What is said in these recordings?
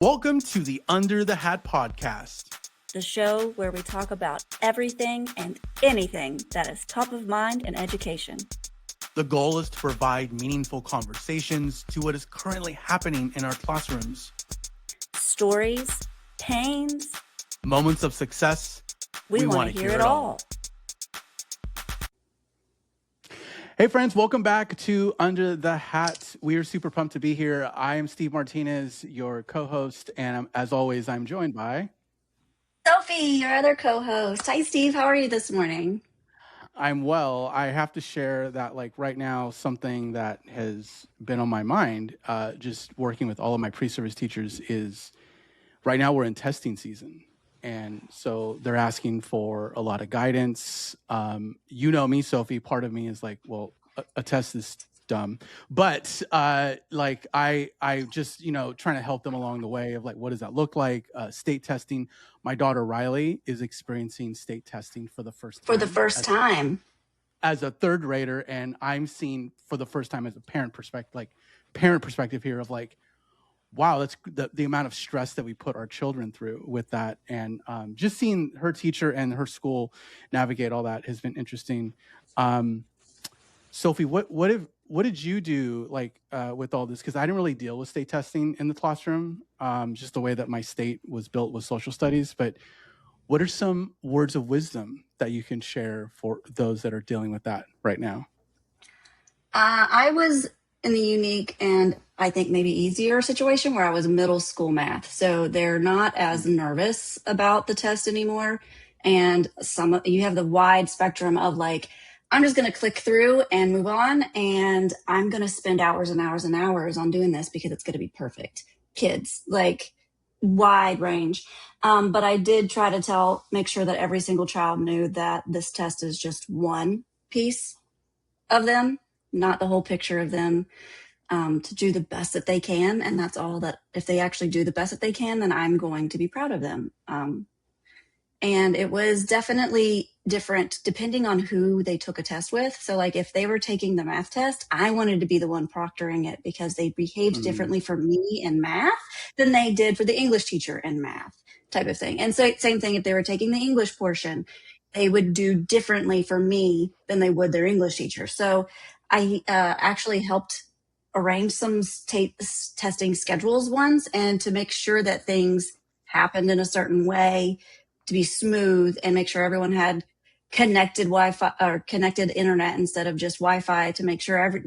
Welcome to the Under the Hat podcast, the show where we talk about everything and anything that is top of mind in education. The goal is to provide meaningful conversations to what is currently happening in our classrooms. Stories, pains, moments of success. We want to hear it all. Hey friends, welcome back to Under the Hat. We are super pumped to be here. I am Steve Martinez, your co-host, and as always, I'm joined by Sophie, your other co-host. Hi, Steve. How are you this morning? I'm well. I have to share that, right now, something that has been on my mind, just working with all of my pre-service teachers, is right now we're in testing season. And so they're asking for a lot of guidance. You know me, Sophie, part of me is like, well, a test is dumb. But I just, trying to help them along the way of what does that look like? State testing. My daughter, Riley, is experiencing state testing for the first time. As a third grader. And I'm seeing for the first time as a parent perspective here of wow, that's the amount of stress that we put our children through with that. And just seeing her teacher and her school navigate all that has been interesting. Sophie, what did you do with all this? Because I didn't really deal with state testing in the classroom, just the way that my state was built with social studies. But what are some words of wisdom that you can share for those that are dealing with that right now? I was in the unique and I think maybe easier situation where I was middle school math. So they're not as nervous about the test anymore. And you have the wide spectrum of I'm just going to click through and move on. And I'm going to spend hours and hours and hours on doing this because it's going to be perfect. Kids, wide range. But I did try to make sure that every single child knew that this test is just one piece of them, not the whole picture of them, to do the best that they can. And that's all that if they actually do the best that they can, then I'm going to be proud of them. And it was definitely different depending on who they took a test with. So if they were taking the math test, I wanted to be the one proctoring it because they behaved differently for me in math than they did for the English teacher in math type of thing. And so same thing if they were taking the English portion, they would do differently for me than they would their English teacher. So I actually helped arrange some testing schedules once and to make sure that things happened in a certain way to be smooth and make sure everyone had connected Wi-Fi or connected internet instead of just Wi-Fi to make sure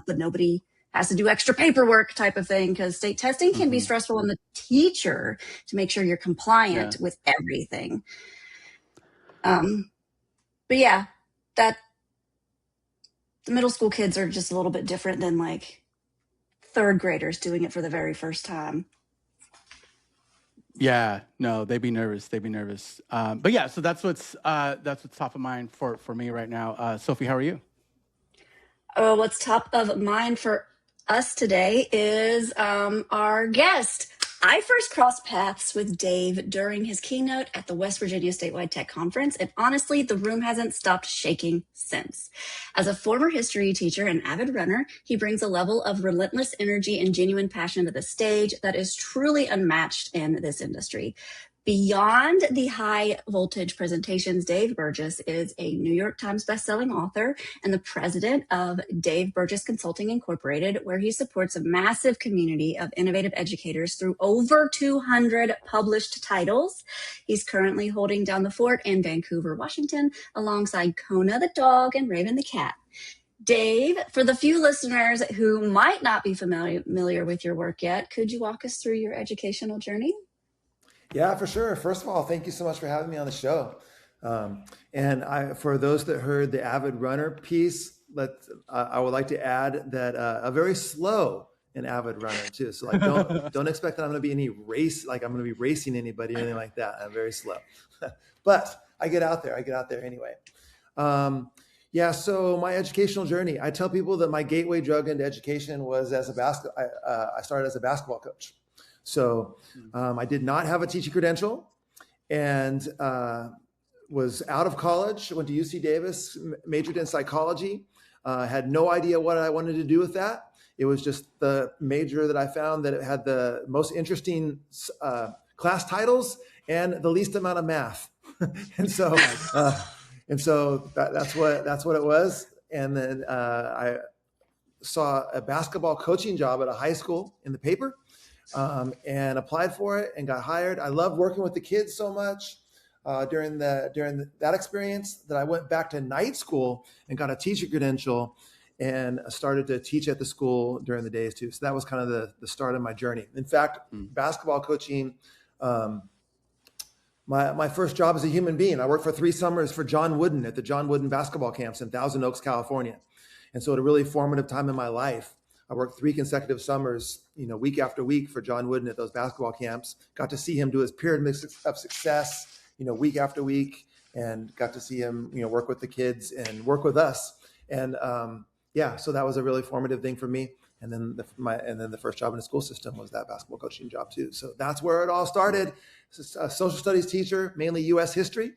nobody has to do extra paperwork type of thing, because state testing can be stressful on the teacher to make sure you're compliant with everything. But yeah, that the middle school kids are just a little bit different than third graders doing it for the very first time. Yeah, no, they'd be nervous. But yeah, so that's what's top of mind for me right now. Sophie, how are you? What's top of mind for us today is our guest. I first crossed paths with Dave during his keynote at the West Virginia Statewide Tech Conference, and honestly, the room hasn't stopped shaking since. As a former history teacher and avid runner, he brings a level of relentless energy and genuine passion to the stage that is truly unmatched in this industry. Beyond the high voltage presentations, Dave Burgess is a New York Times bestselling author and the president of Dave Burgess Consulting Incorporated, where he supports a massive community of innovative educators through over 200 published titles. He's currently holding down the fort in Vancouver, Washington, alongside Kona the dog and Raven the cat. Dave, for the few listeners who might not be familiar with your work yet, could you walk us through your educational journey? Yeah, for sure. First of all, thank you so much for having me on the show. For those that heard the avid runner piece, I would like to add that a very slow and avid runner too. So don't expect that I'm going to be any race, I'm going to be racing anybody or anything like that. I'm very slow, but I get out there anyway. So my educational journey, I tell people that my gateway drug into education was I started as a basketball coach. So I did not have a teaching credential and was out of college, went to UC Davis, majored in psychology, had no idea what I wanted to do with that. It was just the major that I found that it had the most interesting class titles and the least amount of math. and so that's what it was. And then I saw a basketball coaching job at a high school in the paper, and applied for it and got hired. I loved working with the kids so much during that experience that I went back to night school and got a teacher credential and started to teach at the school during the days too. So that was kind of the start of my journey. In fact, basketball coaching, my first job as a human being, I worked for 3 summers for John Wooden at the John Wooden basketball camps in Thousand Oaks, California. And so at a really formative time in my life, I worked 3 consecutive summers, week after week for John Wooden at those basketball camps. Got to see him do his pyramid of success, week after week, and got to see him, work with the kids and work with us. And so that was a really formative thing for me. And then the first job in the school system was that basketball coaching job too. So that's where it all started. A social studies teacher, mainly U.S. history.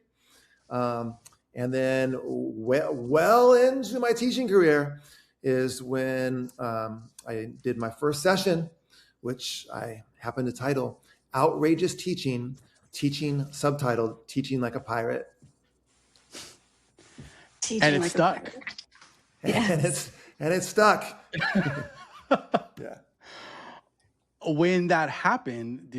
And then well into my teaching career is when I did my first session, which I happened to title Outrageous Teaching, subtitled Teaching Like a Pirate. And it stuck. Yes. And it stuck. Yeah. When that happened,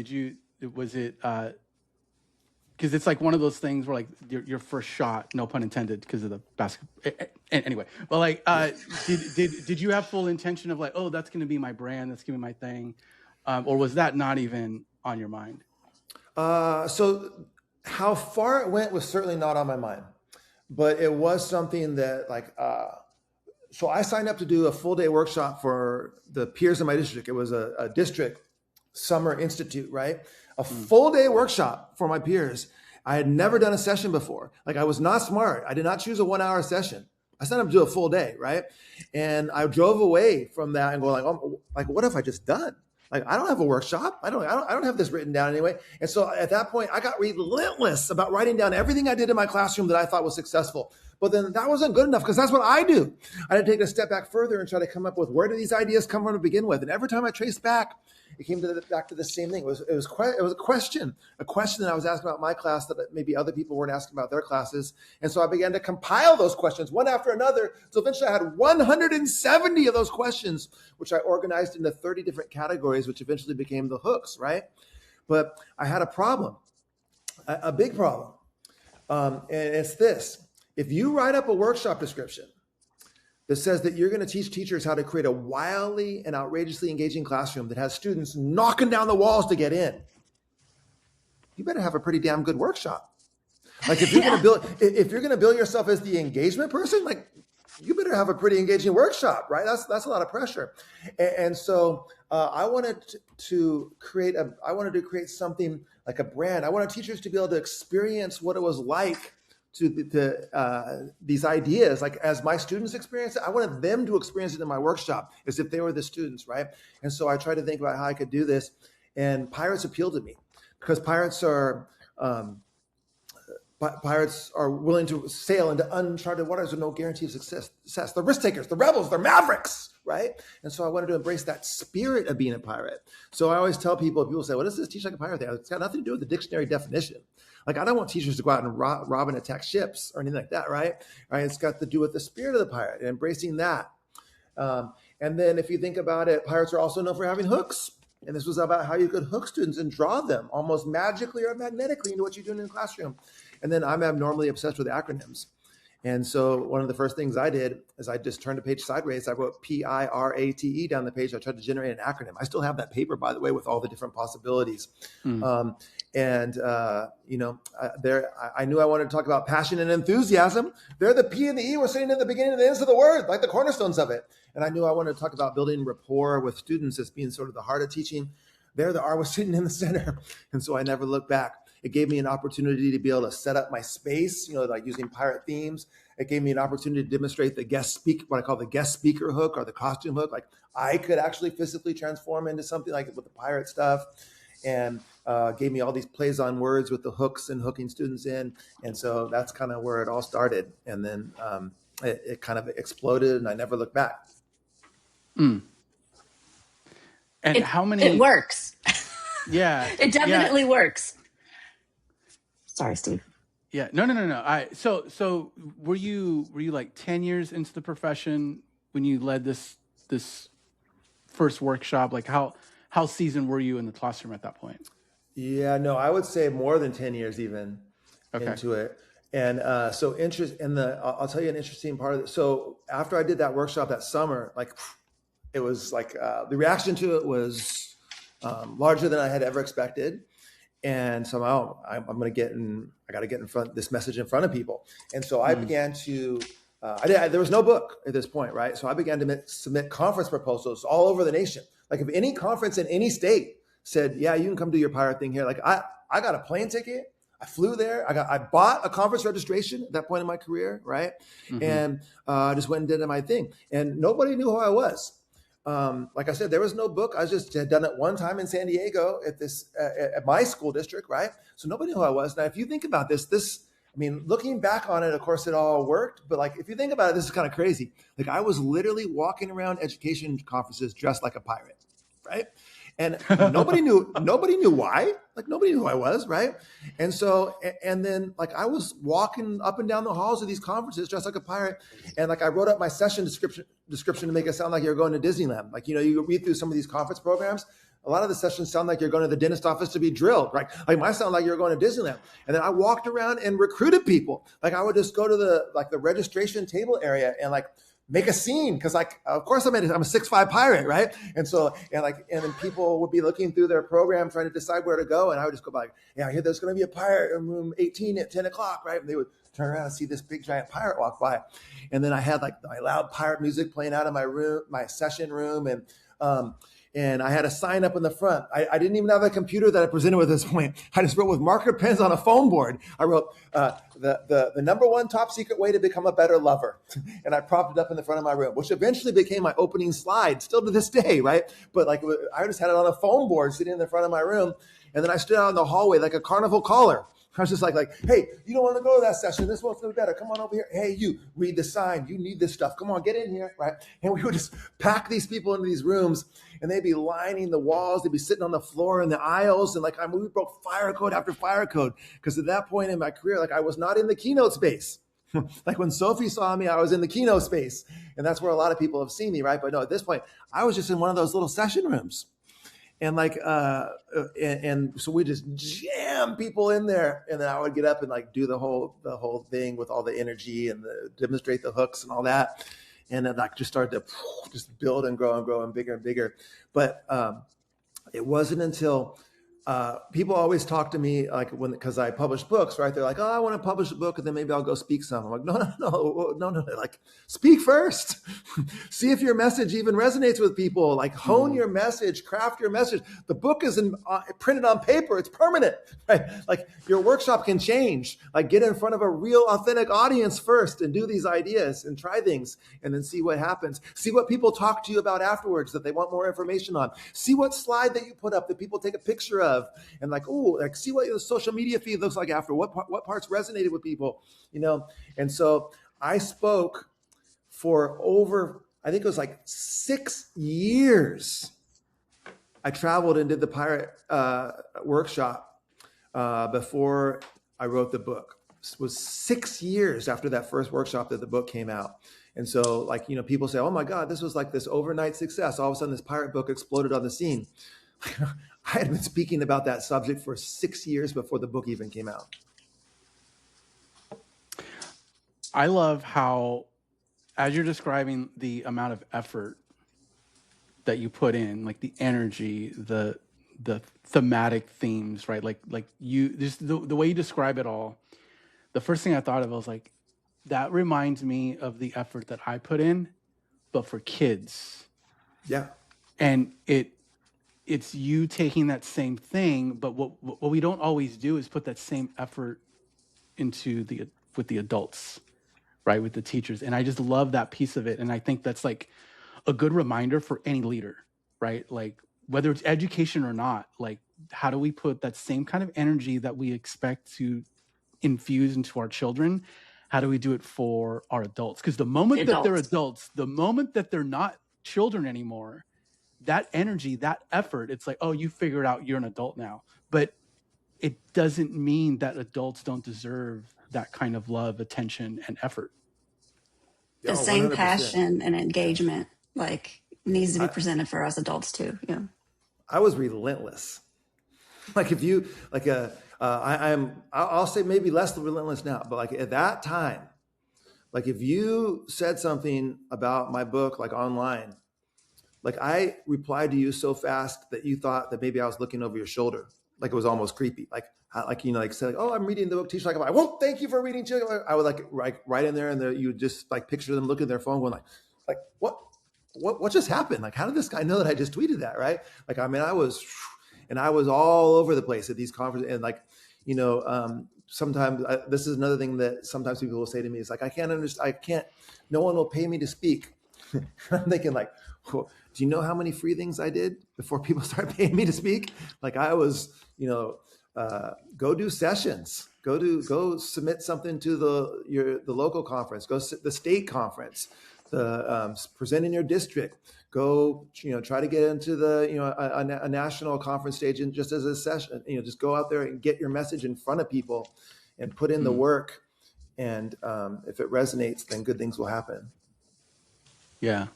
was it, because it's like one of those things where like your first shot, no pun intended, because of the basketball. Anyway, but like, did you have full intention of like, oh, that's going to be my brand, that's going to be my thing, or was that not even on your mind? So how far it went was certainly not on my mind, but it was something that like. So I signed up to do a full day workshop for the peers in my district. It was a district summer institute, right? A full day workshop for my peers. I had never done a session before. Like I was not smart. I did not choose a 1-hour session. I signed up to do a full day, right? And I drove away from that and going like, oh, like what have I just done? Like I don't have a workshop. I don't have this written down anyway. And so at that point, I got relentless about writing down everything I did in my classroom that I thought was successful. But then that wasn't good enough because that's what I do. I had to take a step back further and try to come up with where do these ideas come from to begin with. And every time I traced back, it came back to the same thing. It was a question that I was asking about my class that maybe other people weren't asking about their classes. And so I began to compile those questions one after another. So eventually I had 170 of those questions, which I organized into 30 different categories, which eventually became the hooks, right? But I had a problem, a big problem. And it's this. If you write up a workshop description that says that you're going to teach teachers how to create a wildly and outrageously engaging classroom that has students knocking down the walls to get in, you better have a pretty damn good workshop. Like if you're going to build yourself as the engagement person, like you better have a pretty engaging workshop, right? That's a lot of pressure. And so I wanted to create something like a brand. I wanted teachers to be able to experience what it was like to these ideas, like as my students experience it, I wanted them to experience it in my workshop as if they were the students, right? And so I tried to think about how I could do this, and pirates appealed to me because pirates are willing to sail into uncharted waters with no guarantee of success. They're risk takers, they're rebels, they're mavericks, right? And so I wanted to embrace that spirit of being a pirate. So I always tell people say, what does this teach like a pirate thing? It's got nothing to do with the dictionary definition. Like I don't want teachers to go out and rob and attack ships or anything like that, right? It's got to do with the spirit of the pirate and embracing that. And then if you think about it, pirates are also known for having hooks. And this was about how you could hook students and draw them almost magically or magnetically into what you're doing in the classroom. And then I'm abnormally obsessed with acronyms. And so one of the first things I did is I just turned the page sideways. I wrote PIRATE down the page. I tried to generate an acronym. I still have that paper, by the way, with all the different possibilities. I knew I wanted to talk about passion and enthusiasm. They're the P and the E were sitting at the beginning and the ends of the word, like the cornerstones of it. And I knew I wanted to talk about building rapport with students as being sort of the heart of teaching. There, the R was sitting in the center. And so I never looked back. It gave me an opportunity to be able to set up my space, like using pirate themes. It gave me an opportunity to demonstrate what I call the guest speaker hook or the costume hook. Like I could actually physically transform into something like with the pirate stuff, and gave me all these plays on words with the hooks and hooking students in. And so that's kind of where it all started. And then it kind of exploded and I never looked back. And how It many? works. Yeah, It yeah, definitely works. Sorry, Steve. yeah. No. So were you like 10 years into the profession when you led this first workshop? Like how seasoned were you in the classroom at that point? Yeah, no, I would say more than 10 years even Okay. into it. And so interest in I'll tell you an interesting part of it. So after I did that workshop that summer, like it was like the reaction to it was larger than I had ever expected. And somehow I'm going to I got to get in front this message in front of people. And so I Mm, began to, there was no book at this point, right? So I began to submit conference proposals all over the nation. Like if any conference in any state said, yeah, you can come do your pirate thing here. Like I got a plane ticket. I flew there. I bought a conference registration at that point in my career, right? mm-hmm. And I just went and did my thing. And nobody knew who I was. Like I said, there was no book. I just had done it one time in San Diego at my school district, right? So nobody knew who I was. Now, if you think about I mean, looking back on it, of course, it all worked. But like, if you think about it, this is kind of crazy. Like I was literally walking around education conferences dressed like a pirate, right? And nobody knew why. Like nobody knew who I was, right? And so, and then like I was walking up and down the halls of these conferences dressed like a pirate, and like I wrote up my session description to make it sound like you're going to Disneyland. Like you read through some of these conference programs. A lot of the sessions sound like you're going to the dentist office to be drilled, right? Like mine sound like you're going to Disneyland. And then I walked around and recruited people. Like I would just go to the registration table area and like make a scene because like of course I'm a 6'5" pirate, right? And then people would be looking through their program trying to decide where to go, and I would just go by, yeah, I hear there's going to be a pirate in room 18 at 10 o'clock, right? And they would turn around and see this big giant pirate walk by, and then I had like my loud pirate music playing out of my room, my session room, and I had a sign up in the front. I didn't even have a computer that I presented with at this point. I just wrote with marker pens on a foam board. I wrote the number one top secret way to become a better lover. And I propped it up in the front of my room, which eventually became my opening slide, still to this day, right? But like I just had it on a foam board sitting in the front of my room. And then I stood out in the hallway like a carnival caller. I was just like, hey, you don't want to go to that session. This one's going to be better. Come on over here. Hey, you read the sign. You need this stuff. Come on, get in here, right? And we would just pack these people into these rooms, and they'd be lining the walls. They'd be sitting on the floor in the aisles, and like we broke fire code after fire code because at that point in my career, like I was not in the keynote space. Like when Sophie saw me, I was in the keynote space, and that's where a lot of people have seen me, right? But no, at this point, I was just in one of those little session rooms. And like, and so we just jam people in there, and then I would get up and like do the whole thing with all the energy and demonstrate the hooks and all that, and then like just started to just build and grow and bigger and bigger. But it wasn't until people always talk to me like because I publish books, right? They're like, oh, I want to publish a book and then maybe I'll go speak some. I'm like, no. Like speak first. See if your message even resonates with people. Like hone your message, craft your message. The book is printed on paper. It's permanent, right? Like your workshop can change. Like get in front of a real authentic audience first and do these ideas and try things and then see what happens. See what people talk to you about afterwards that they want more information on. See what slide that you put up that people take a picture of. And like, oh, like see what the social media feed looks like after, what parts resonated with people, And so I spoke for I think it was like 6 years. I traveled and did the pirate workshop before I wrote the book. It was 6 years after that first workshop that the book came out. And so like, people say, oh my God, this was like this overnight success. All of a sudden this pirate book exploded on the scene. I had been speaking about that subject for 6 years before the book even came out. I love how, as you're describing the amount of effort that you put in, like the energy, the thematic themes, right? Like you just the way you describe it all. The first thing I thought of was like, that reminds me of the effort that I put in, but for kids. Yeah. And it's you taking that same thing, but what we don't always do is put that same effort into with the adults, right? With the teachers. And I just love that piece of it. And I think that's like a good reminder for any leader, right? Like whether it's education or not, like how do we put that same kind of energy that we expect to infuse into our children? How do we do it for our adults? Because the moment that they're adults, the moment that they're not children anymore, that energy, that effort, it's like, oh, you figured out you're an adult now. But it doesn't mean that adults don't deserve that kind of love, attention, and effort. The Oh, same 100%. passion and engagement like needs to be I, presented for us adults too. Yeah. I was relentless. Like if you like I'll say maybe less relentless now, but like at that time, like if you said something about my book like online, like I replied to you so fast that you thought that maybe I was looking over your shoulder, like it was almost creepy. Like you know, like say, like, oh, I'm reading the book. Teacher, like, I won't thank you for reading. I would like right in there, and you would just like picture them looking at their phone, going like what just happened? Like, how did this guy know that I just tweeted that? Right? Like, I mean, I was all over the place at these conferences, and like, you know, sometimes this is another thing that sometimes people will say to me is like, I can't understand. I can't. No one will pay me to speak. I'm thinking like, well, do you know how many free things I did before people started paying me to speak? Like I was, you know, go do sessions, go submit something to the local conference, go the state conference, present in your district, go, you know, try to get into the, you know, a national conference stage and just as a session, you know, just go out there and get your message in front of people and put in the work. And if it resonates, then good things will happen. Yeah.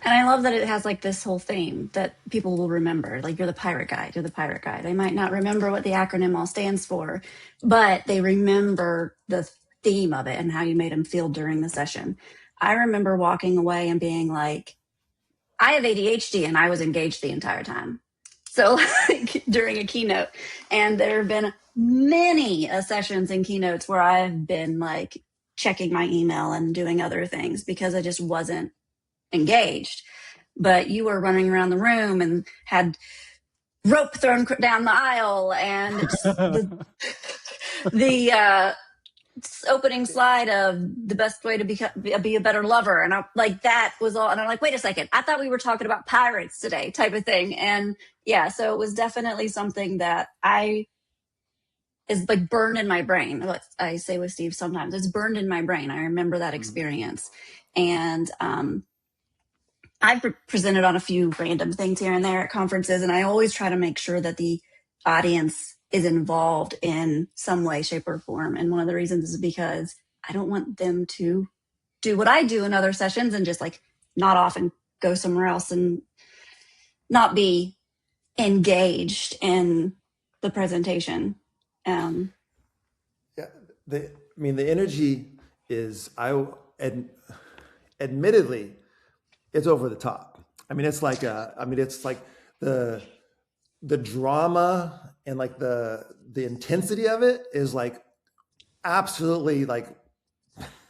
And I love that it has like this whole theme that people will remember. Like, you're the pirate guide. You're the pirate guide. They might not remember what the acronym all stands for, but they remember the theme of it and how you made them feel during the session. I remember walking away and being like, I have ADHD and I was engaged the entire time. So like, during a keynote, and there have been many sessions and keynotes where I've been like checking my email and doing other things because I just wasn't engaged. But you were running around the room and had rope thrown down the aisle and the opening slide of the best way to be a better lover, and like that was all, and I'm like, wait a second, I thought we were talking about pirates today, type of thing. And yeah, so it was definitely something that is like burned in my brain. What I say with Steve sometimes, it's burned in my brain. I remember that experience. And I've presented on a few random things here and there at conferences, and I always try to make sure that the audience is involved in some way, shape, or form. And one of the reasons is because I don't want them to do what I do in other sessions and just like nod off and go somewhere else and not be engaged in the presentation. Yeah, the energy is, admittedly, it's over the top. I mean, it's like the drama and like the intensity of it is like absolutely like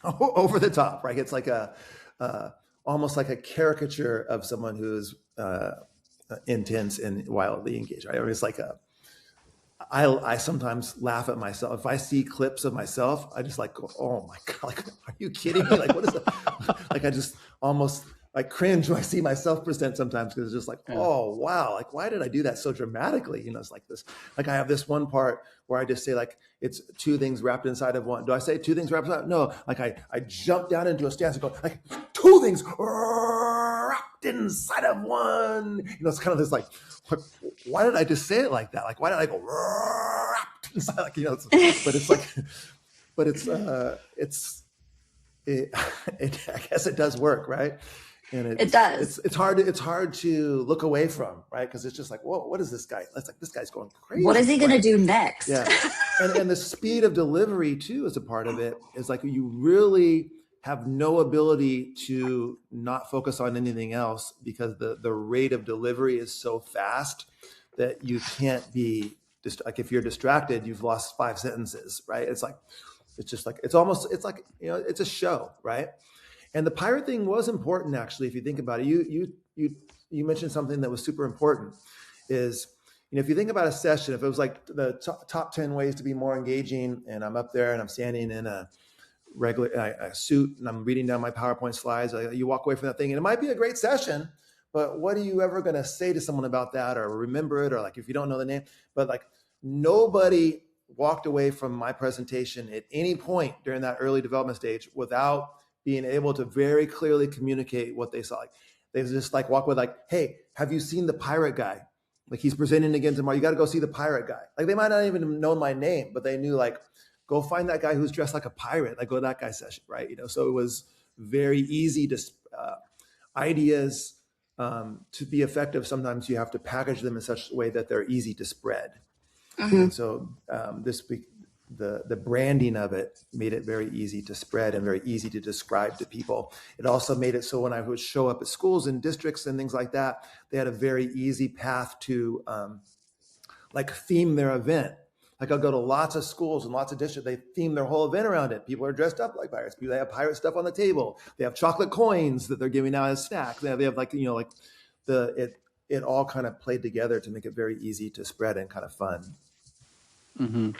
over the top, right? It's like almost like a caricature of someone who's intense and wildly engaged, right? I mean, it's like I sometimes laugh at myself. If I see clips of myself, I just like go, oh my God, like, are you kidding me? Like, what is that? Like, I just almost like cringe when I see myself present sometimes, because it's just like, oh, wow. Like, why did I do that so dramatically? You know, it's like this, like I have this one part where I just say like, it's two things wrapped inside of one. Do I say two things wrapped inside? No, like I jump down into a stance and go like two things wrapped inside of one. You know, it's kind of this like, why did I just say it like that? Like, why did I go wrapped inside? Like, you know, I guess it does work, right? And it does. It's hard to look away from, right? Because it's just like, whoa, what is this guy? It's like, this guy's going crazy. What is he going to do next? Yeah. and the speed of delivery too is a part of it. It's like you really have no ability to not focus on anything else, because the rate of delivery is so fast that you can't be just like, if you're distracted, you've lost 5 sentences, right? It's like it's a show, right? And the pirate thing was important, actually, if you think about it. You mentioned something that was super important, is, you know, if you think about a session, if it was like the top 10 ways to be more engaging, and I'm up there and I'm standing in a regular a suit and I'm reading down my PowerPoint slides, you walk away from that thing and it might be a great session, but what are you ever going to say to someone about that, or remember it, or like if you don't know the name? But like, nobody walked away from my presentation at any point during that early development stage without being able to very clearly communicate what they saw. Like, They just like walk with like, hey, have you seen the pirate guy? Like he's presenting again tomorrow. You got to go see the pirate guy. Like they might not even know my name, but they knew like, go find that guy who's dressed like a pirate. Like go to that guy's session, right? So it was very easy to ideas to be effective. Sometimes you have to package them in such a way that they're easy to spread. And so the branding of it made it very easy to spread and very easy to describe to people. It also made it so when I would show up at schools and districts and things like that, they had a very easy path to like theme their event. Like I'll go to lots of schools and lots of districts, they theme their whole event around it. People are dressed up like pirates. They have pirate stuff on the table. They have chocolate coins that they're giving out as snacks. They have like, like it all kind of played together to make it very easy to spread and kind of fun. Mm-hmm.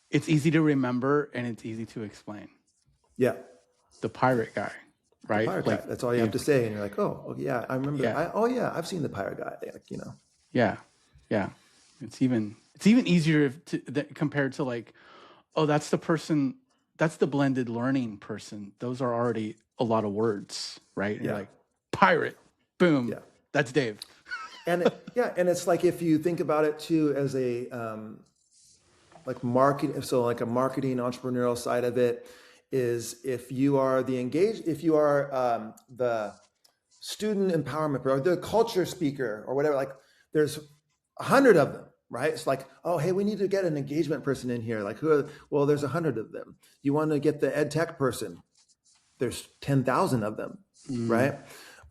It's easy to remember and it's easy to explain. Yeah. The pirate guy, right? The pirate guy. That's all you have to say. And you're like, oh yeah, I remember. Yeah. I've seen the pirate guy. Like, Yeah. Yeah. It's even easier compared to like, oh, that's the person, that's the blended learning person. Those are already a lot of words, right? And you're like, pirate, boom, that's Dave. And and it's like, if you think about it too, as a, like marketing, so like a marketing entrepreneurial side of it is if you are the student empowerment or the culture speaker or whatever, like there's 100 of them, right? It's like, oh, hey, we need to get an engagement person in here. Like well, there's 100 of them. You want to get the ed tech person. There's 10,000 of them, right?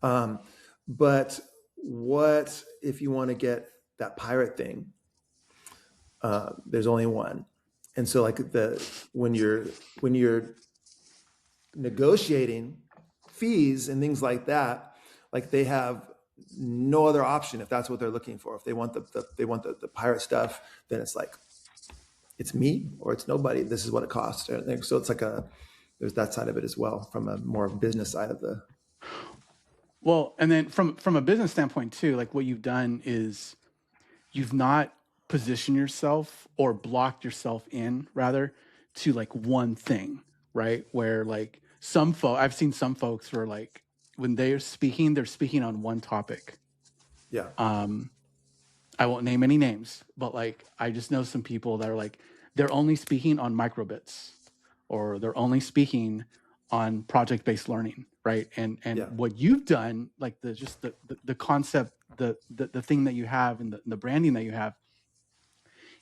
But what if you want to get that pirate thing? There's only one. And so like when you're negotiating fees and things like that, like they have no other option if that's what they're looking for. If they want the pirate stuff, then it's like, it's me or it's nobody. This is what it costs. So it's like there's that side of it as well from a more business side of the. Well, and then from a business standpoint too, like what you've done is you've not positioned yourself or blocked yourself in rather to like one thing, right? Where like I've seen some folks where like when they're speaking on one topic. Yeah. I won't name any names, but like I just know some people that are like they're only speaking on microbits or they're only speaking on project-based learning, right? And what you've done, like the concept, the thing that you have and the branding that you have,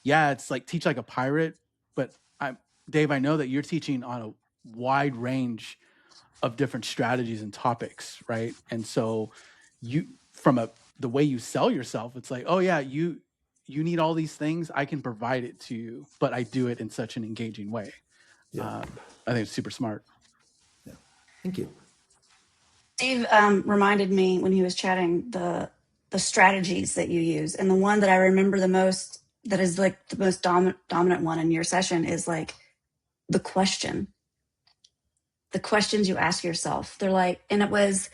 it's like teach like a pirate, but Dave, I know that you're teaching on a wide range of different strategies and topics, right? And so the way you sell yourself, it's like, oh yeah, you need all these things, I can provide it to you, but I do it in such an engaging way. I think it's super smart. Yeah, thank you. Dave reminded me when he was chatting the strategies that you use, and the one that I remember the most, that is like the most dominant one in your session, is like the questions you ask yourself. They're like, and it was,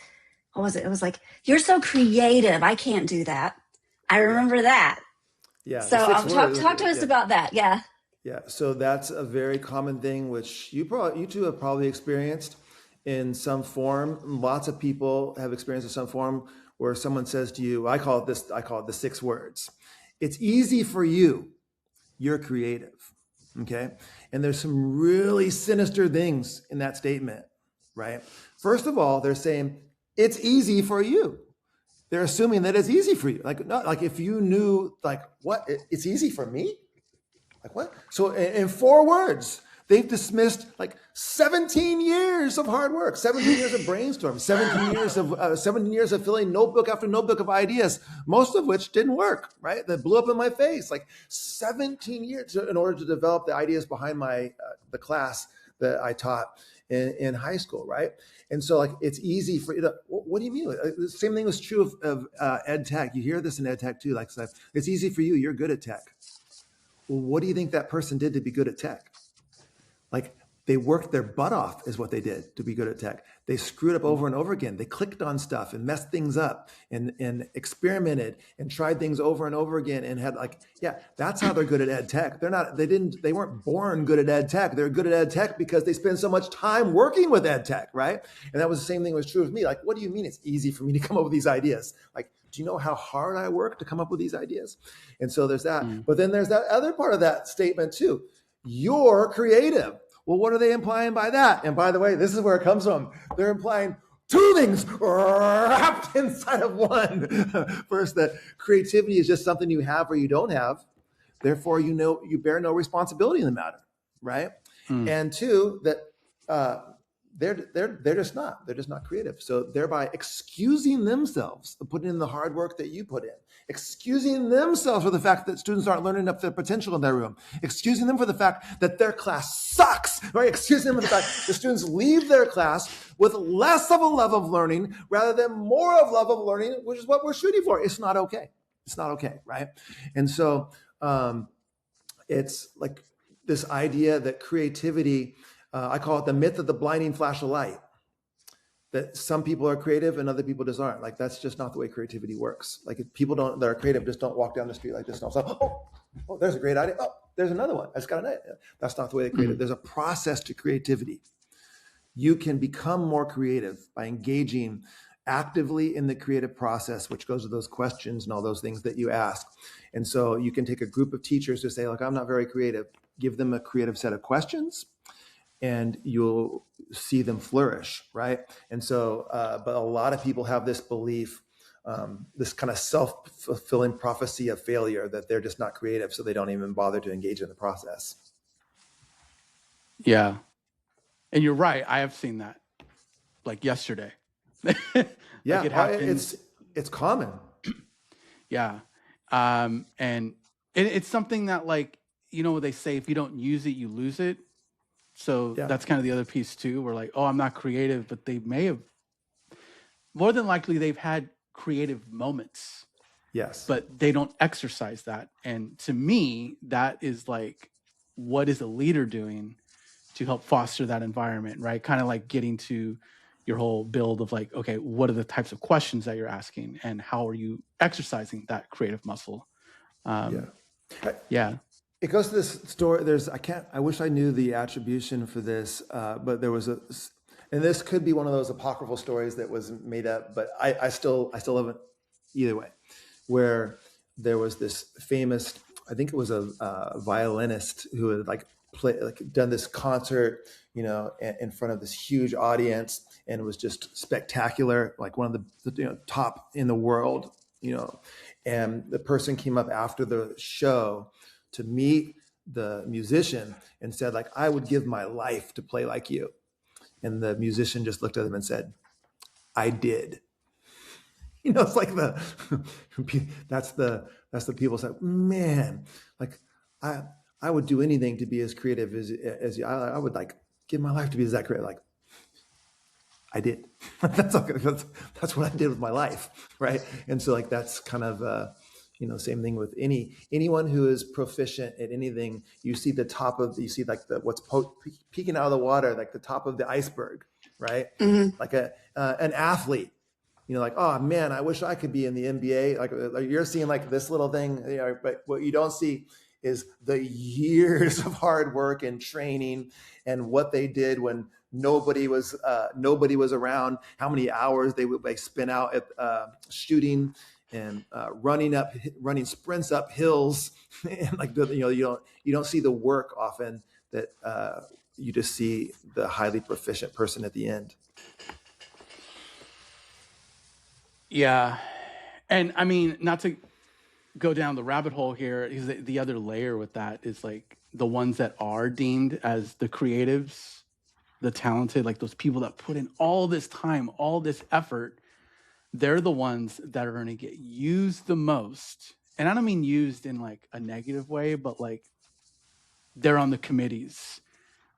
what was it? It was like, you're so creative, I can't do that. I remember that. Yeah. So talk to us about that. Yeah. Yeah. So that's a very common thing, which you two have probably experienced in some form. Lots of people have experienced in some form where someone says to you, I call it the 6 words. It's easy for you. You're creative. Okay. And there's some really sinister things in that statement, right? First of all, they're saying it's easy for you. They're assuming that it's easy for you. Like, not like if you knew, like, what, it's easy for me? Like what? So in 4 words, they've dismissed like 17 years of hard work, 17 years of brainstorm, 17 years of filling notebook after notebook of ideas, most of which didn't work, right? That blew up in my face. Like 17 years in order to develop the ideas behind the class that I taught in high school, right? And so like it's easy for you to, what do you mean? The same thing was true of ed tech. You hear this in ed tech too. Like it's easy for you. You're good at tech. Well, what do you think that person did to be good at tech? Like They worked their butt off is what they did to be good at tech. They screwed up over and over again. They clicked on stuff and messed things up and experimented and tried things over and over again and had that's how they're good at ed tech. They weren't born good at ed tech. They're good at ed tech because they spend so much time working with ed tech, right? And that was the same thing was true of me. Like, what do you mean it's easy for me to come up with these ideas? Like, do you know how hard I work to come up with these ideas? And so there's that. But then there's that other part of that statement too. You're creative. Well, what are they implying by that? And by the way, this is where it comes from. They're implying two things wrapped inside of one. First, that creativity is just something you have or you don't have. Therefore, you bear no responsibility in the matter, right? And two, that they're just not creative. So thereby excusing themselves for putting in the hard work that you put in, excusing themselves for the fact that students aren't learning up their potential in their room, excusing them for the fact that their class sucks, right? Excusing them for the fact the students leave their class with less of a love of learning rather than more of love of learning, which is what we're shooting for. It's not okay. It's not okay, right? And so it's like this idea that creativity, I call it the myth of the blinding flash of light. That some people are creative and other people just aren't. Like, that's just not the way creativity works. Like, if people that are creative just don't walk down the street like this and all of a sudden, oh, there's a great idea. Oh, there's another one. I just got an idea. That's not the way they're creative. There's a process to creativity. You can become more creative by engaging actively in the creative process, which goes to those questions and all those things that you ask. And so you can take a group of teachers who say, look, I'm not very creative. Give them a creative set of questions, and you'll see them flourish, right? And so, but a lot of people have this belief, this kind of self-fulfilling prophecy of failure, that they're just not creative, so they don't even bother to engage in the process. Yeah. And you're right. I have seen that, like yesterday. Yeah, like it happens. It's common. Yeah. And it's something that, like, they say, if you don't use it, you lose it. So that's kind of the other piece too. We're like, oh, I'm not creative, but they may have, more than likely, they've had creative moments. Yes. But they don't exercise that. And to me, that is like, what is a leader doing to help foster that environment, right? Kind of like getting to your whole build of like, okay, what are the types of questions that you're asking and how are you exercising that creative muscle? Yeah. It goes to this story. I wish I knew the attribution for this, but there was and this could be one of those apocryphal stories that was made up, but I still haven't, either way, where there was this famous, I think it was a violinist who had done this concert, in front of this huge audience, and it was just spectacular, like one of the top in the world, and the person came up after the show to meet the musician and said, like, I would give my life to play like you. And the musician just looked at him and said, I did. It's like that's the people say, man, like I would do anything to be as creative as you. I would like give my life to be that creative. Like, I did. That's what I did with my life, right? And so, like, that's kind of same thing with anyone who is proficient at anything. You see what's peeking out of the water, like the top of the iceberg, right? Mm-hmm. Like an athlete, like, oh man, I wish I could be in the NBA. Like you're seeing like this little thing, but what you don't see is the years of hard work and training and what they did when nobody was around, how many hours they spent out at shooting and running sprints up hills, and like you don't see the work often, that you just see the highly proficient person at the end. Yeah, and I mean, not to go down the rabbit hole here, because the other layer with that is like the ones that are deemed as the creatives, the talented, like those people that put in all this time, all this effort. They're the ones that are going to get used the most. And I don't mean used in like a negative way, but like they're on the committees.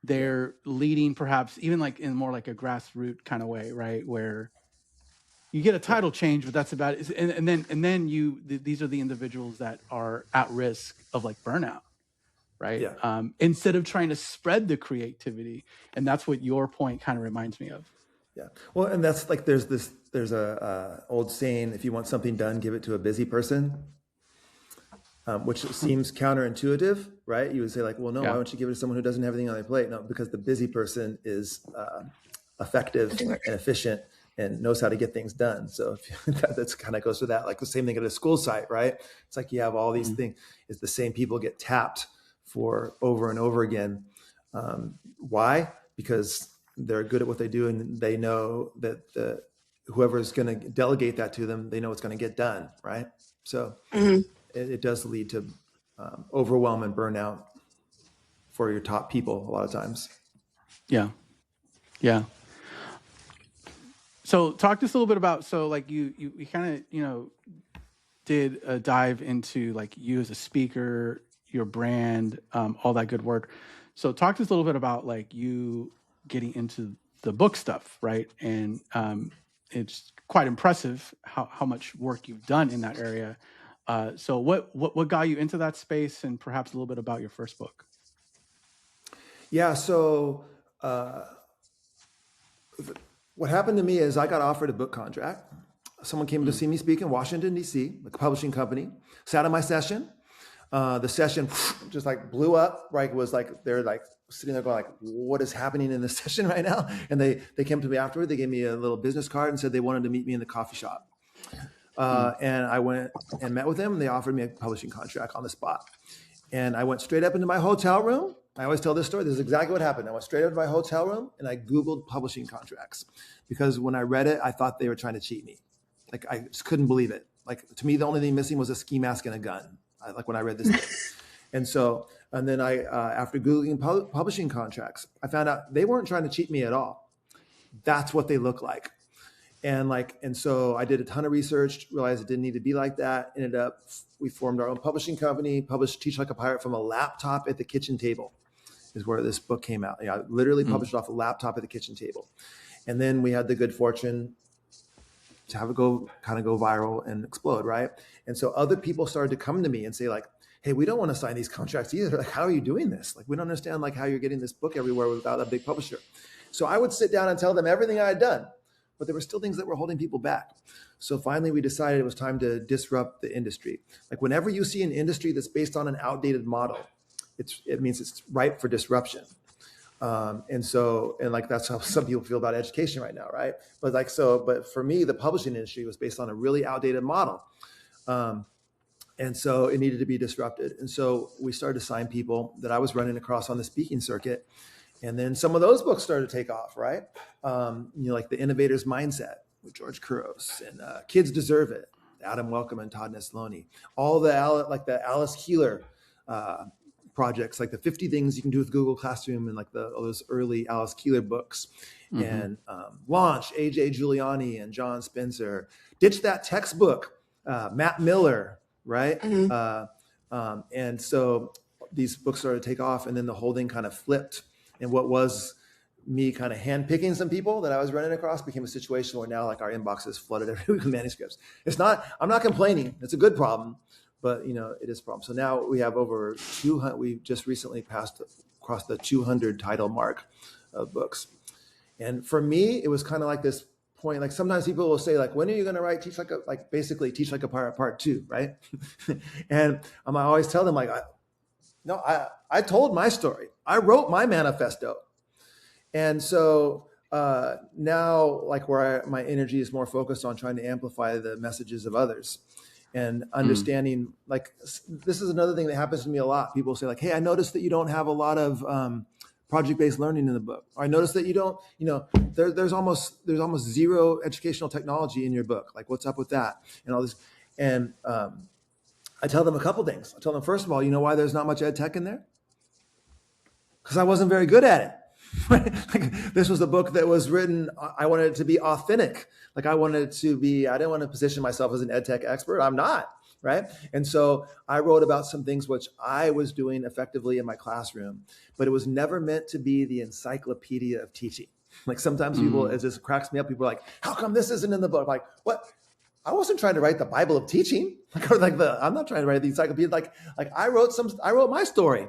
They're leading, perhaps even like in more like a grassroots kind of way, right? Where you get a title change, but that's about it. And then these are the individuals that are at risk of like burnout, right? Yeah. Instead of trying to spread the creativity. And that's what your point kind of reminds me of. Yeah. Well, and that's like, there's a old saying, if you want something done, give it to a busy person, which seems counterintuitive, right? You would say like, well, no, why don't you give it to someone who doesn't have anything on their plate? No, because the busy person is effective and efficient and knows how to get things done. So if that's kind of goes to that, like the same thing at a school site, right? It's like you have all these things. It's the same people get tapped for over and over again. Why? Because they're good at what they do, and they know that whoever's going to delegate that to them, they know it's going to get done, right? So it does lead to overwhelm and burnout for your top people a lot of times. Yeah. So talk to us a little bit about, so like you kind of, did a dive into like you as a speaker, your brand, all that good work. So talk to us a little bit about like you getting into the book stuff, right? And it's quite impressive how much work you've done in that area. So what got you into that space, and perhaps a little bit about your first book? Yeah. So what happened to me is I got offered a book contract. Someone came to see me speak in Washington, D.C., like a publishing company, sat in my session. The session just like blew up, right? It was like, they're like sitting there going like, what is happening in this session right now? And they came to me afterward. They gave me a little business card and said they wanted to meet me in the coffee shop. And I went and met with them, and they offered me a publishing contract on the spot. And I went straight up into my hotel room. I always tell this story. This is exactly what happened. I went straight up to my hotel room and I Googled publishing contracts, because when I read it, I thought they were trying to cheat me. Like, I just couldn't believe it. Like, to me, the only thing missing was a ski mask and a gun. Like when I read this thing. And then I, after Googling publishing contracts, I found out they weren't trying to cheat me at all. That's what they look like. And so I did a ton of research, realized it didn't need to be like that. We formed our own publishing company, published Teach Like a Pirate from a laptop at the kitchen table, is where this book came out. I literally published off a laptop at the kitchen table. And then we had the good fortune to have it go viral and explode, right? And so other people started to come to me and say like, hey, we don't want to sign these contracts either. Like, how are you doing this? Like, we don't understand like how you're getting this book everywhere without a big publisher. So I would sit down and tell them everything I had done, but there were still things that were holding people back. So finally we decided it was time to disrupt the industry. Like, whenever you see an industry that's based on an outdated model, it means it's ripe for disruption. And like, that's how some people feel about education right now, right? But for me, the publishing industry was based on a really outdated model. And so it needed to be disrupted. And so we started to sign people that I was running across on the speaking circuit. And then some of those books started to take off, right? Like The Innovator's Mindset with George Couros, and Kids Deserve It, Adam Welcome and Todd Neslony. All the Alice Keeler projects, like the 50 Things You Can Do with Google Classroom, and like all those early Alice Keeler books. And Launch, AJ Giuliani and John Spencer. Ditch That Textbook, Matt Miller, right? And so these books started to take off, and then the whole thing kind of flipped. And what was me kind of handpicking some people that I was running across became a situation where now like our inbox is flooded every week with manuscripts. I'm not complaining. It's a good problem, but it is a problem. So now we have over 200, we just recently crossed the 200 title mark of books. And for me, it was kind of like this point, like sometimes people will say like, when are you going to write Teach Like a Pirate Part 2, right? And I always tell them like, I told my story. I wrote my manifesto. And so now like where my energy is more focused on trying to amplify the messages of others and understanding, like, this is another thing that happens to me a lot. People say like, hey, I noticed that you don't have a lot of project-based learning in the book. Or I noticed that you don't, there's almost zero educational technology in your book. Like, what's up with that? And all this. And I tell them a couple things. I tell them, first of all, you know why there's not much ed tech in there? Because I wasn't very good at it. Like, this was a book that was written, I wanted it to be authentic. Like, I didn't want to position myself as an ed tech expert. I'm not, right? And so I wrote about some things which I was doing effectively in my classroom, but it was never meant to be the encyclopedia of teaching. Like, sometimes people, it just cracks me up. People are like, how come this isn't in the book? Like, what? I wasn't trying to write the Bible of teaching. I'm not trying to write the encyclopedia. Like I wrote my story.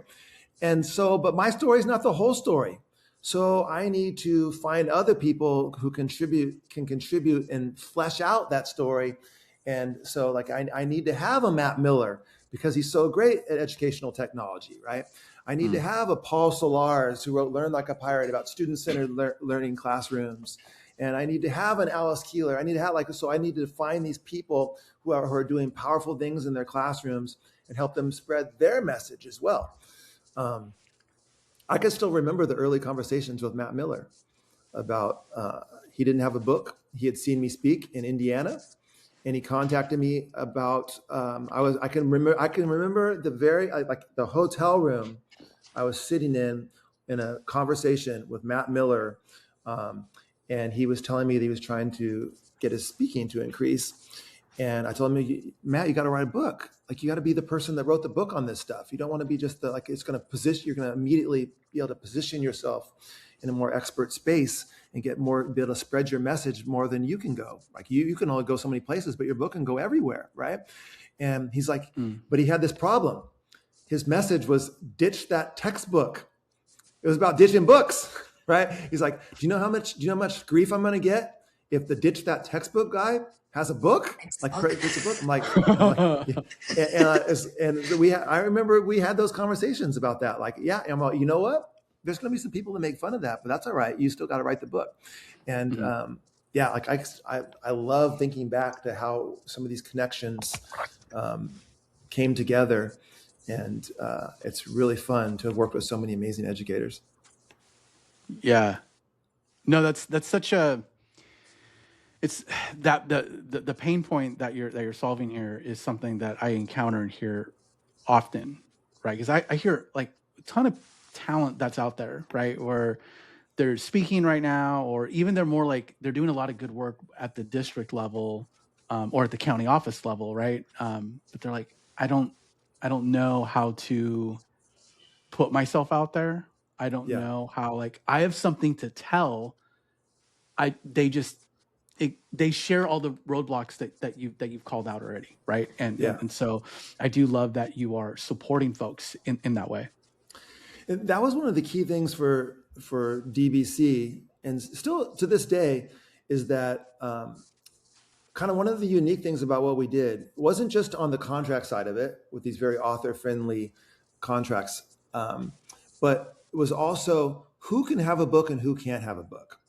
And so, but my story is not the whole story. So I need to find other people who can contribute and flesh out that story. And so like, I need to have a Matt Miller because he's so great at educational technology, right? I need to have a Paul Solars who wrote Learn Like a Pirate about student-centered learning classrooms. And I need to have an Alice Keeler. I need to have so I need to find these people who are doing powerful things in their classrooms and help them spread their message as well. I can still remember the early conversations with Matt Miller about he didn't have a book. He had seen me speak in Indiana, and he contacted me about I can remember the hotel room I was sitting in a conversation with Matt Miller, and he was telling me that he was trying to get his speaking to increase. And I told him, Matt, you got to write a book. Like, you got to be the person that wrote the book on this stuff. You don't want to be just it's going to position, you're going to immediately be able to position yourself in a more expert space and be able to spread your message more than you can go. Like you can only go so many places, but your book can go everywhere. Right. And he's like, but he had this problem. His message was ditch that textbook. It was about ditching books. Right. He's like, do you know how much grief I'm going to get if the ditch that textbook guy has a book, like it's a book. I'm like, I remember we had those conversations about that. Like, yeah, I'm like, you know what? There's going to be some people that make fun of that, but that's all right. You still got to write the book. And yeah, like I love thinking back to how some of these connections came together, and it's really fun to have worked with so many amazing educators. Yeah, no, that's such a. It's that the pain point that you're solving here is something that I encounter and hear often, right? Because I hear like a ton of talent that's out there, right? Where they're speaking right now, or even they're more like they're doing a lot of good work at the district level or at the county office level, right? But they're like, I don't know how to put myself out there. I don't know how, like, I have something to tell. They share all the roadblocks that you've called out already, right? And so I do love that you are supporting folks in that way. And that was one of the key things for DBC, and still to this day, is that kind of one of the unique things about what we did wasn't just on the contract side of it with these very author-friendly contracts, but it was also who can have a book and who can't have a book.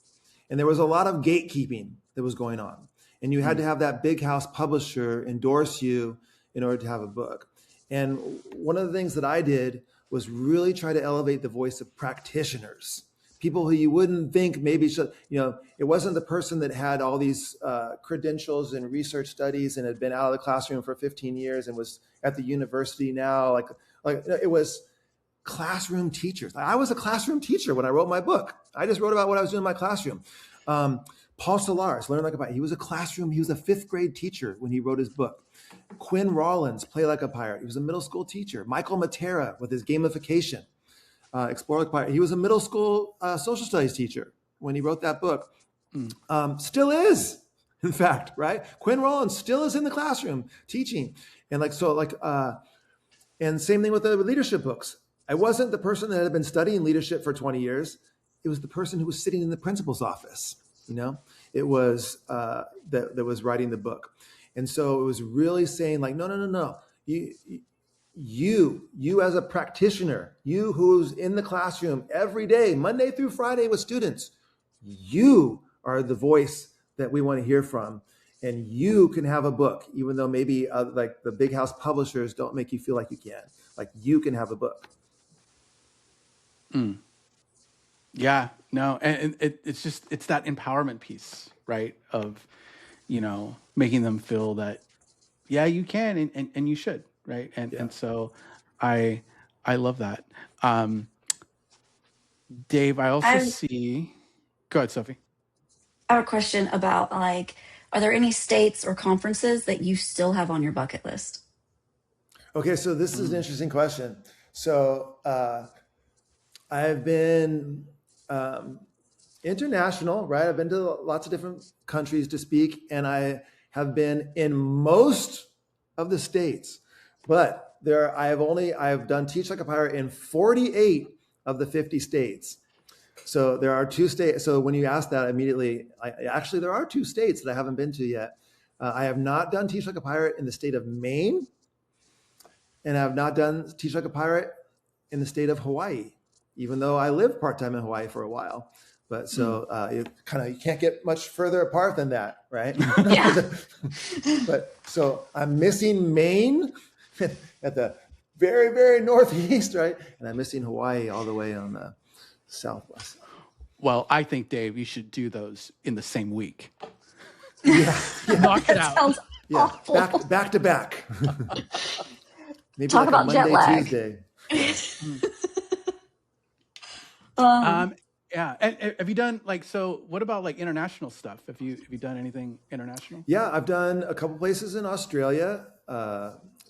And there was a lot of gatekeeping that was going on. And you had to have that big house publisher endorse you in order to have a book. And one of the things that I did was really try to elevate the voice of practitioners, people who you wouldn't think maybe should, it wasn't the person that had all these credentials and research studies and had been out of the classroom for 15 years and was at the university now. Like it was classroom teachers. I was a classroom teacher when I wrote my book. I just wrote about what I was doing in my classroom. Paul Solars, Learn Like a Pirate. He was a 5th grade teacher when he wrote his book. Quinn Rollins, Play Like a Pirate. He was a middle school teacher. Michael Matera with his gamification, Explore Like a Pirate. He was a middle school social studies teacher when he wrote that book. Still is, in fact, right? Quinn Rollins still is in the classroom teaching. And and same thing with the leadership books. I wasn't the person that had been studying leadership for 20 years. It was the person who was sitting in the principal's office. It was that was writing the book. And so it was really saying like, no. You as a practitioner, you who's in the classroom every day, Monday through Friday with students, you are the voice that we want to hear from. And you can have a book, even though maybe like the big house publishers don't make you feel like you can. Like you can have a book. Yeah, no, and it's that empowerment piece, right? Of, making them feel that, yeah, you can and you should, right? And so I love that. Dave, I also see. Go ahead, Sophie. I have a question about are there any states or conferences that you still have on your bucket list? Okay, so this is an interesting question. So I've been international, right? I've been to lots of different countries to speak, and I have been in most of the states. But I've done Teach Like a Pirate in 48 of the 50 states. So there are 2 states. So when you ask that immediately, actually there are 2 states that I haven't been to yet. I have not done Teach Like a Pirate in the state of Maine, and I have not done Teach Like a Pirate in the state of Hawaii, even though I lived part-time in Hawaii for a while. But so you can't get much further apart than that, right? Yeah. But so I'm missing Maine at the very, very northeast, right? And I'm missing Hawaii all the way on the southwest. Well, I think, Dave, you should do those in the same week. Yeah. Knock it That out. sounds Yeah. awful. Back to back. Maybe Talk like about a jet Monday, lag. Tuesday. Yeah. And have you done so what about international stuff? Have you done anything international? Yeah, I've done a couple places in Australia,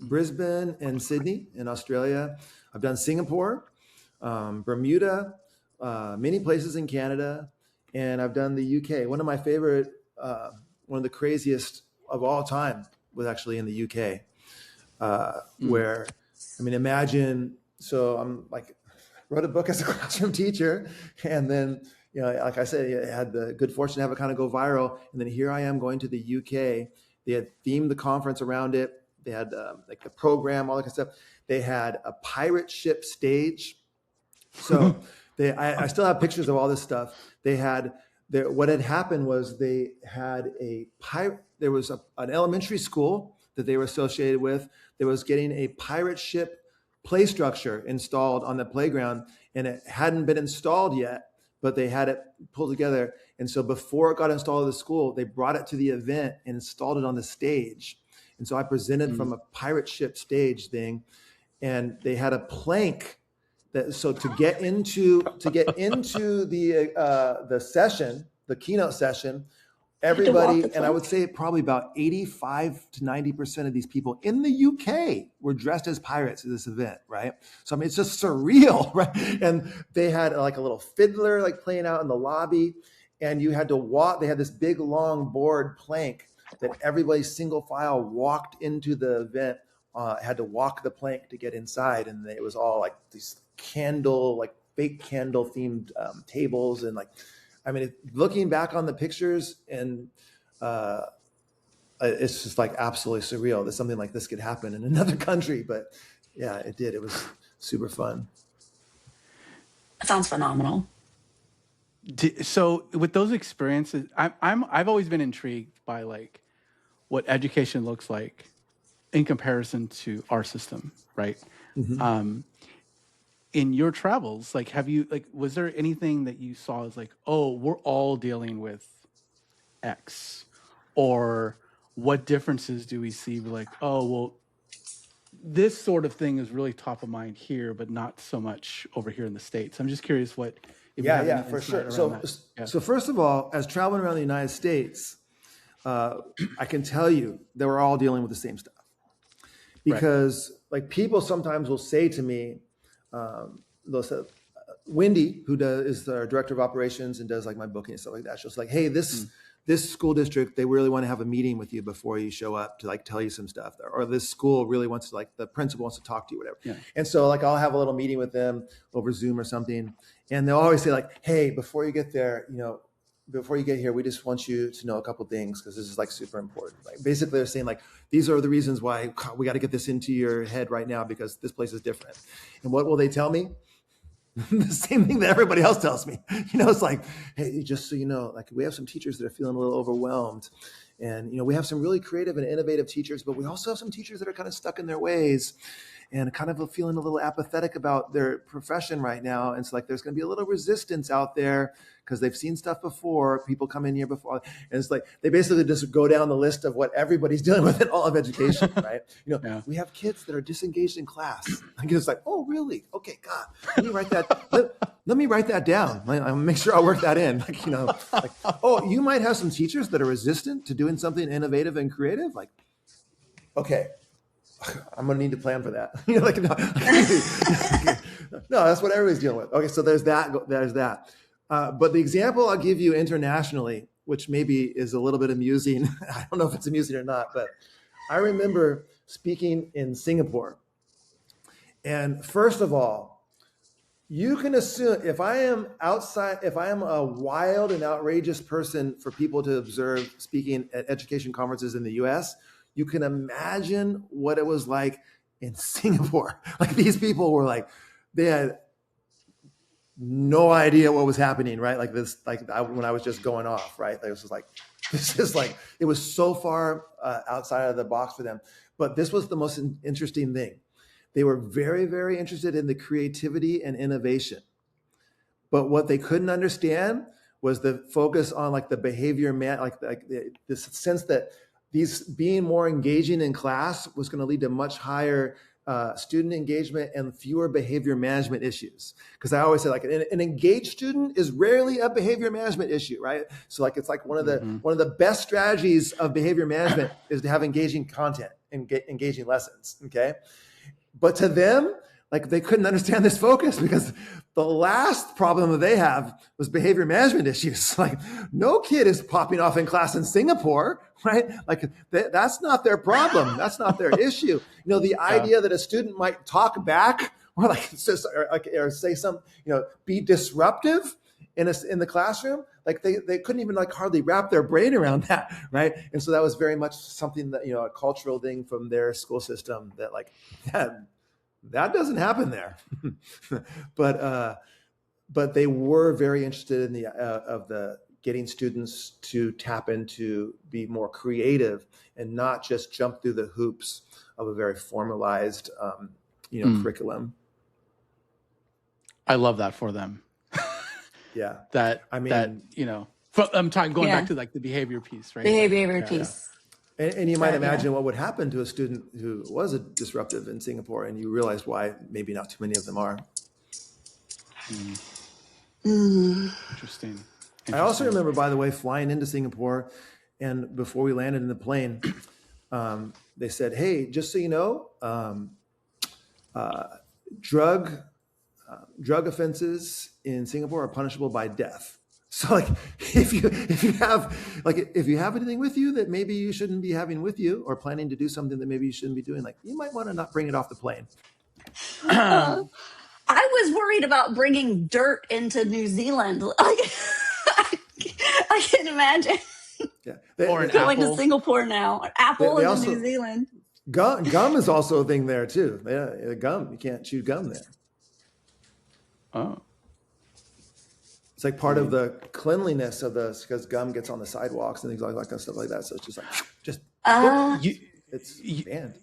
Brisbane and Sydney in Australia. I've done Singapore, Bermuda, many places in Canada, and I've done the UK. One of my favorite, one of the craziest of all time was actually in the UK, where, imagine, so I'm wrote a book as a classroom teacher, and then, like I said, I had the good fortune to have it kind of go viral. And then here I am going to the UK. They had themed the conference around it. They had the program, all that kind of stuff. They had a pirate ship stage. So I still have pictures of all this stuff. What had happened was they had there was an elementary school that they were associated with that was getting a pirate ship play structure installed on the playground, and it hadn't been installed yet, but they had it pulled together. And so before it got installed at the school, they brought it to the event and installed it on the stage. And so I presented from a pirate ship stage thing, and they had a plank to get into the session, the keynote session, everybody, and I would say probably about 85 to 90% of these people in the UK were dressed as pirates at this event, right? So it's just surreal, right? And they had a little fiddler playing out in the lobby, and you had to walk. They had this big long board plank that everybody single file walked into the event. Had to walk the plank to get inside, and it was all these fake candle themed tables, and looking back on the pictures, and it's just absolutely surreal that something like this could happen in another country. But yeah, it did. It was super fun. That sounds phenomenal. So with those experiences, I've always been intrigued by what education looks like in comparison to our system, right? Mm-hmm. In your travels, have you was there anything that you saw as oh, we're all dealing with X, or what differences do we see? We're oh, well, this sort of thing is really top of mind here, but not so much over here in the States. I'm just curious if you have any for insight sure. around that. Yeah. So first of all, as traveling around the United States, I can tell you that we're all dealing with the same stuff, because people sometimes will say to me, they'll say, Wendy, who is our director of operations and does my booking and stuff like that, she'll say hey, this school district, they really want to have a meeting with you before you show up to tell you some stuff, or this school really wants to the principal wants to talk to you, whatever. Yeah. And so I'll have a little meeting with them over Zoom or something, and they'll always say hey, before you get there, before you get here, we just want you to know a couple things, because this is super important. Basically they're saying these are the reasons why we got to get this into your head right now, because this place is different. And what will they tell me? The same thing that everybody else tells me. It's hey, just so you know, we have some teachers that are feeling a little overwhelmed, and we have some really creative and innovative teachers, but we also have some teachers that are kind of stuck in their ways and kind of feeling a little apathetic about their profession right now. And it's there's going to be a little resistance out there because they've seen stuff before, people come in here before. And it's they basically just go down the list of what everybody's dealing with in all of education, right? We have kids that are disengaged in class. It's oh, really? Okay, God, let me write that. Let me write that down. I'll make sure I'll work that in. Oh, you might have some teachers that are resistant to doing something innovative and creative. Okay, I'm going to need to plan for that. No, that's what everybody's dealing with. Okay, so there's that. But the example I'll give you internationally, which maybe is a little bit amusing. I don't know if it's amusing or not, but I remember speaking in Singapore, And first of all, you can assume if I am a wild and outrageous person for people to observe speaking at education conferences in the US, you can imagine what it was like in Singapore. Like these people were like, they had no idea what was happening, right? Like this, when I was just going off, right? Like, this is like, it was so far outside of the box for them. But this was the most interesting thing. They were very, very interested in the creativity and innovation. But what they couldn't understand was the focus on like the behavior, this sense that these being more engaging in class was going to lead to much higher student engagement and fewer behavior management issues. Because I always say like an engaged student is rarely a behavior management issue, right? So like it's like one of the best strategies of behavior management is to have engaging content and engaging lessons. Okay. But to them, like they couldn't understand this focus because the last problem that they have was behavior management issues. Like no kid is popping off in class in Singapore, right? Like that's not their problem. That's not their issue. The idea that a student might talk back or or say some, be disruptive in the classroom, like they couldn't even like hardly wrap their brain around that, right? And so that was very much something that, a cultural thing from their school system that like, that doesn't happen there. But they were very interested in the getting students to tap into, be more creative and not just jump through the hoops of a very formalized, curriculum. I love that for them. Yeah. I'm talking going back to like the behavior piece, right? Behavior piece. Yeah. And you might imagine what would happen to a student who was a disruptive in Singapore, and you realize why maybe not too many of them are. Interesting. I also remember, by the way, flying into Singapore, and before we landed in the plane, they said, "Hey, just so you know, drug offenses in Singapore are punishable by death." So like if you have anything with you that maybe you shouldn't be having with you, or planning to do something that maybe you shouldn't be doing, like you might want to not bring it off the plane. I was worried about bringing dirt into New Zealand. I can imagine. Yeah. Or an Going apple. to Singapore now. Apple in New Zealand. Gum is also a thing there too. Yeah, gum. You can't chew gum there. Oh. It's like part of the cleanliness of because gum gets on the sidewalks and things like that kind of stuff like that. So it's just like, it's banned.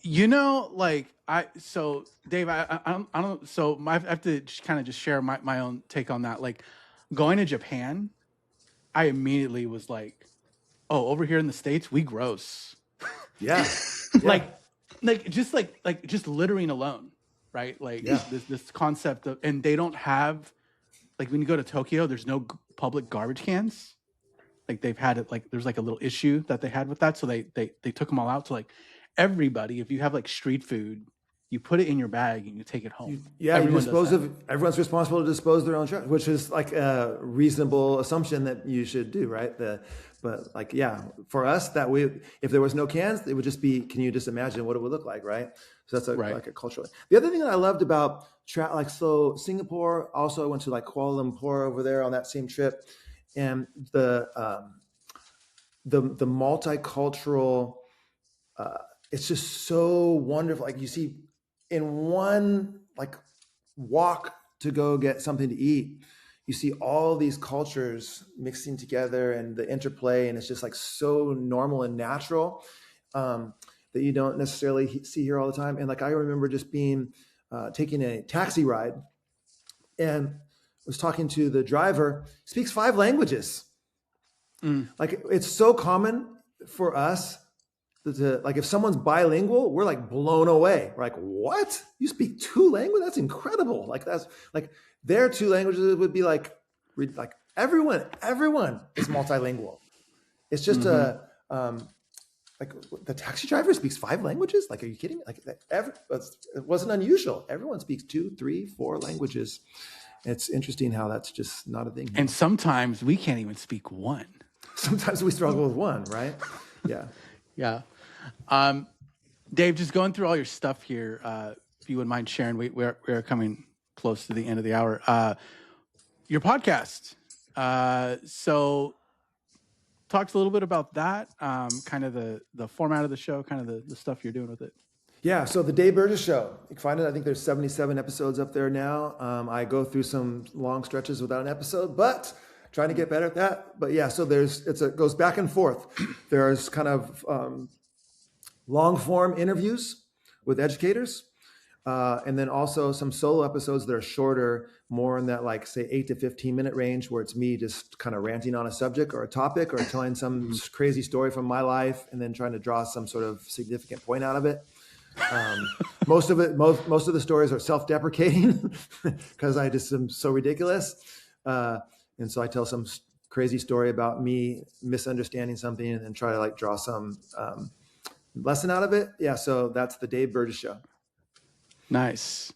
So Dave, I don't, so I have to just share my own take on that. Like going to Japan, I immediately was like, oh, over here in the States, we gross. Yeah. Just littering alone, right? Like this concept of, and they don't have, like when you go to Tokyo, there's no public garbage cans. Like they've had it, like there's like a little issue that they had with that. So they took them all out. So like everybody, if you have like street food, you put it in your bag and you take it home. Everyone's responsible to dispose their own trash, which is like a reasonable assumption that you should do, right? But for us, if there was no cans, it would just be, can you just imagine what it would look like, right? So that's like a cultural. The other thing that I loved about Singapore, also I went to like Kuala Lumpur over there on that same trip, and the multicultural, it's just so wonderful. Like you see in one like walk to go get something to eat, you see all these cultures mixing together and the interplay, and it's just like so normal and natural that you don't necessarily see here all the time. And like I remember just taking a taxi ride, and was talking to the driver, speaks 5 languages. Like it's so common for us to like, if someone's bilingual, we're like blown away. We're like, what? You speak 2 languages? That's incredible. Like that's like their 2 languages would be like everyone is multilingual. It's just like the taxi driver speaks 5 languages. Like, are you kidding me? Like it wasn't unusual. Everyone speaks 2, 3, 4 languages. It's interesting how that's just not a thing. And sometimes we can't even speak one. Sometimes we struggle with one, right? Yeah. Yeah. Dave, just going through all your stuff here, if you wouldn't mind sharing, we're coming close to the end of the hour. Your podcast. So talk a little bit about that, kind of the format of the show, kind of the stuff you're doing with it. Yeah, so the Dave Burgess Show. You can find it. I think there's 77 episodes up there now. I go through some long stretches without an episode, but trying to get better at that. But yeah, so it goes back and forth. There's kind of long form interviews with educators, and then also some solo episodes that are shorter, more in that like say 8 to 15 minute range, where it's me just kind of ranting on a subject or a topic or telling some crazy story from my life, and then trying to draw some sort of significant point out of it. Most of the stories are self-deprecating because I just am so ridiculous. And so I tell some crazy story about me misunderstanding something and then try to like draw some lesson out of it. Yeah. So that's the Dave Burgess Show. Nice.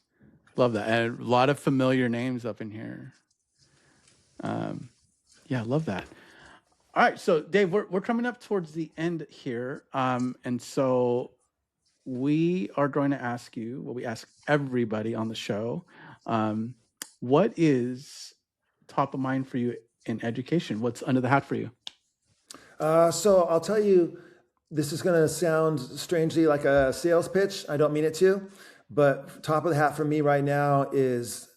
Love that. And a lot of familiar names up in here. Yeah, love that. All right. So Dave, we're coming up towards the end here. And so we are going to ask you what we ask everybody on the show. What is top of mind for you in education? What's under the hat for you? So I'll tell you, this is going to sound strangely like a sales pitch. I don't mean it to, but top of the hat for me right now is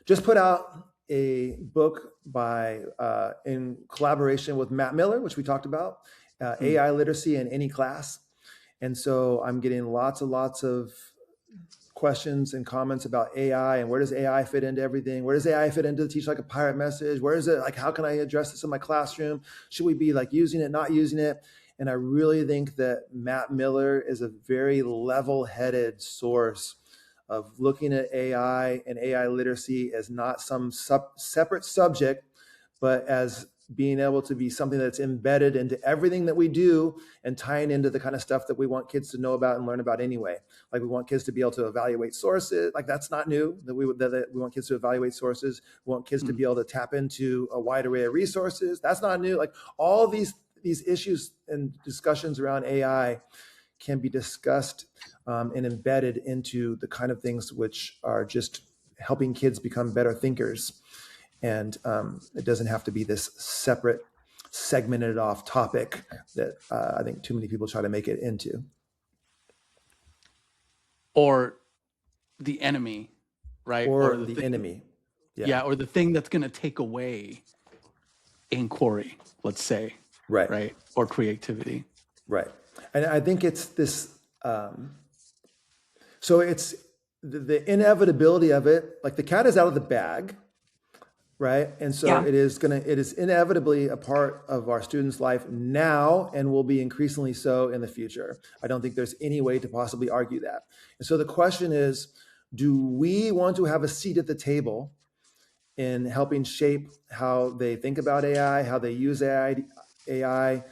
just put out a book in collaboration with Matt Miller, which we talked about, AI literacy in any class. And so I'm getting lots of questions and comments about AI and where does AI fit into everything? Where does AI fit into the Teach Like a Pirate message? Where is it? Like, how can I address this in my classroom? Should we be like using it, not using it? And I really think that Matt Miller is a very level-headed source of looking at AI and AI literacy as not some separate subject, but as being able to be something that's embedded into everything that we do and tying into the kind of stuff that we want kids to know about and learn about anyway. Like we want kids to be able to evaluate sources. Like that's not new, that we want kids to evaluate sources. We want kids to be able to tap into a wide array of resources. That's not new. Like all these issues and discussions around AI can be discussed and embedded into the kind of things which are just helping kids become better thinkers. And it doesn't have to be this separate, segmented off topic that I think too many people try to make it into. Or the enemy, right? Or the enemy. Yeah, or the thing that's going to take away inquiry, let's say. Right. Or creativity. Right. And I think it's this, so it's the inevitability of it, like the cat is out of the bag. Right. And so it is inevitably a part of our students' life now and will be increasingly so in the future. I don't think there's any way to possibly argue that. And so the question is, do we want to have a seat at the table in helping shape how they think about AI, how they use AI,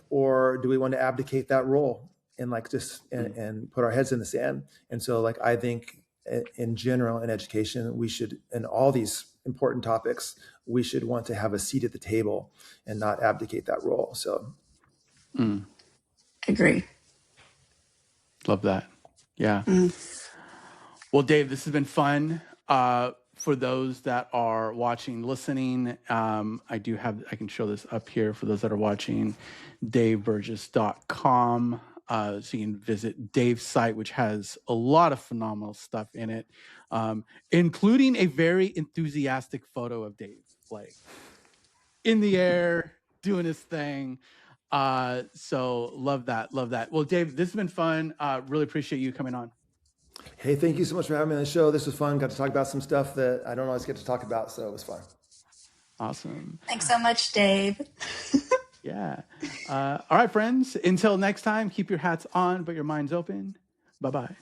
or do we want to abdicate that role and like just and put our heads in the sand? And so like I think in general in education, we should, in all these important topics, we should want to have a seat at the table and not abdicate that role. So agree. Love that. Yeah. Well, Dave, this has been fun. For those that are watching, listening, I can show this up here for those that are watching, daveburgess.com. So you can visit Dave's site, which has a lot of phenomenal stuff in it, including a very enthusiastic photo of Dave, like in the air, doing his thing. So love that. Well, Dave, this has been fun. Really appreciate you coming on. Hey, thank you so much for having me on the show. This was fun. Got to talk about some stuff that I don't always get to talk about, so it was fun. Awesome. Thanks so much, Dave. Yeah. All right, friends. Until next time, keep your hats on, but your minds open. Bye-bye.